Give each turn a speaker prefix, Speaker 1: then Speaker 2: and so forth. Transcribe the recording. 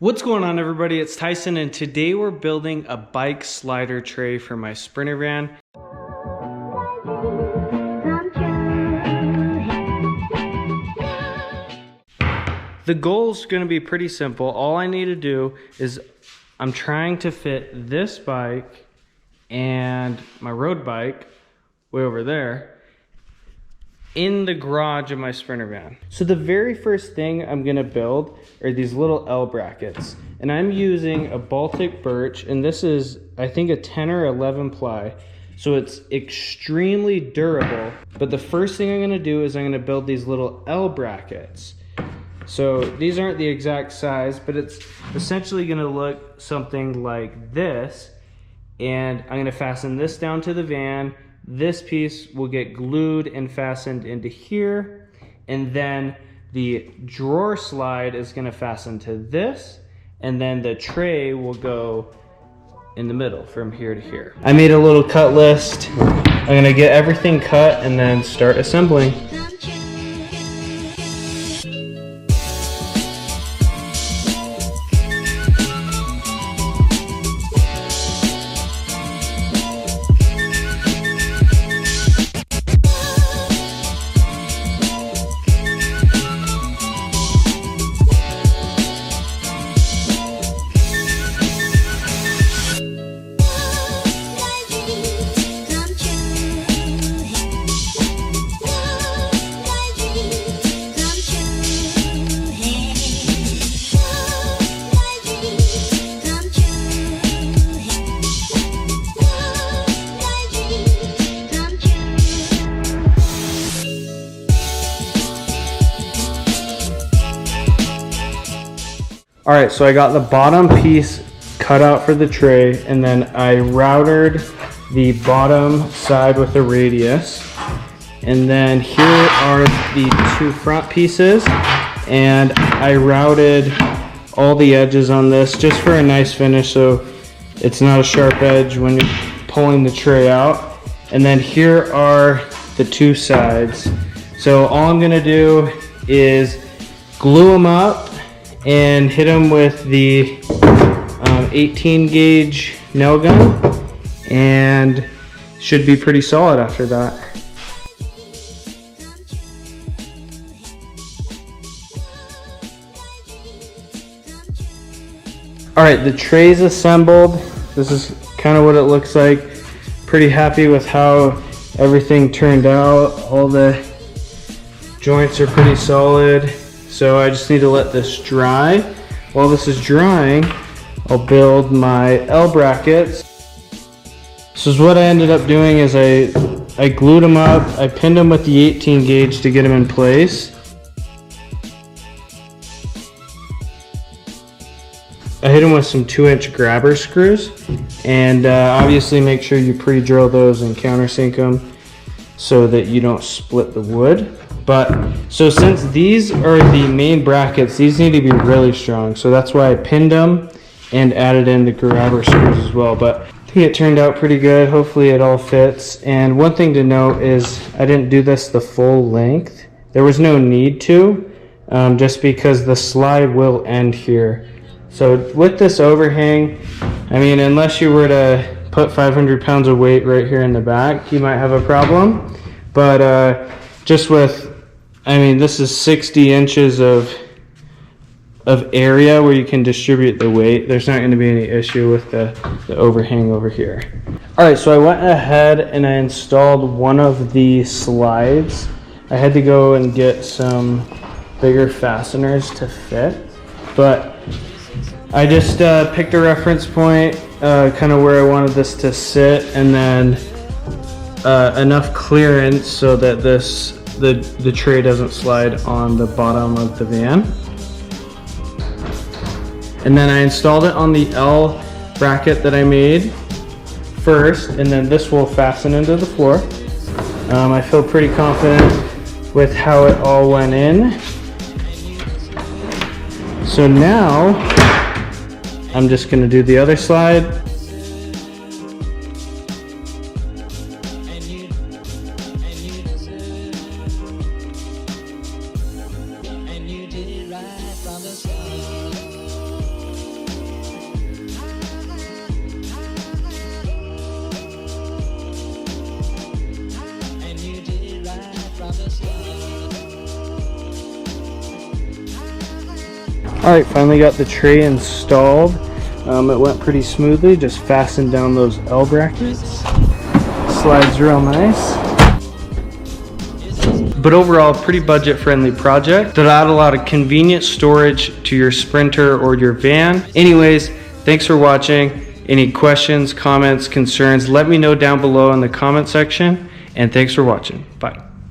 Speaker 1: What's going on, everybody? It's Tyson, and today we're building a bike slider tray for my Sprinter van. The goal is going to be pretty simple. All I need to do is I'm trying to fit this bike and my road bike way over there in the garage of my Sprinter van. So the very first thing I'm gonna build are these little L brackets. And I'm using a Baltic birch, and this is, I think, a 10 or 11 ply. So it's extremely durable. But the first thing I'm gonna do is I'm gonna build these little L brackets. So these aren't the exact size, but it's essentially gonna look something like this. And I'm gonna fasten this down to the van. This piece will get glued and fastened into here, and then the drawer slide is going to fasten to this, and then the tray will go in the middle from here to here. I made a little cut list. I'm going to get everything cut and then start assembling. All right, so I got the bottom piece cut out for the tray, and then I routed the bottom side with a radius. And then here are the two front pieces, and I routed all the edges on this just for a nice finish so it's not a sharp edge when you're pulling the tray out. And then here are the two sides. So all I'm gonna do is glue them up and hit them with the 18 gauge nail gun, and should be pretty solid after that. All right, the tray's assembled. This is kind of what it looks like. Pretty happy with how everything turned out. All the joints are pretty solid. So I just need to let this dry. While this is drying, I'll build my L brackets. So what I ended up doing is I glued them up, I pinned them with the 18 gauge to get them in place. I hit them with some 2-inch grabber screws, and obviously make sure you pre-drill those and countersink them so that you don't split the wood. But so since these are the main brackets, these need to be really strong. So that's why I pinned them and added in the grabber screws as well. But I think it turned out pretty good. Hopefully it all fits. And one thing to note is I didn't do this the full length. There was no need to, just because the slide will end here. So with this overhang, I mean, unless you were to put 500 pounds of weight right here in the back, you might have a problem. But just with, I mean, this is 60 inches of area where you can distribute the weight. There's not going to be any issue with the overhang over here. All right, so I went ahead and I installed one of the slides. I had to go and get some bigger fasteners to fit, but I just picked a reference point, kind of where I wanted this to sit, and then enough clearance so that the tray doesn't slide on the bottom of the van. And then I installed it on the L bracket that I made first, and then this will fasten into the floor. I feel pretty confident with how it all went in. So now I'm just going to do the other slide. Alright, finally got the tray installed. It went pretty smoothly, just fastened down those L brackets. Slides real nice. But overall, pretty budget friendly project that add a lot of convenient storage to your Sprinter or your van. Anyways, thanks for watching. Any questions, comments, concerns, let me know down below in the comment section. And thanks for watching. Bye.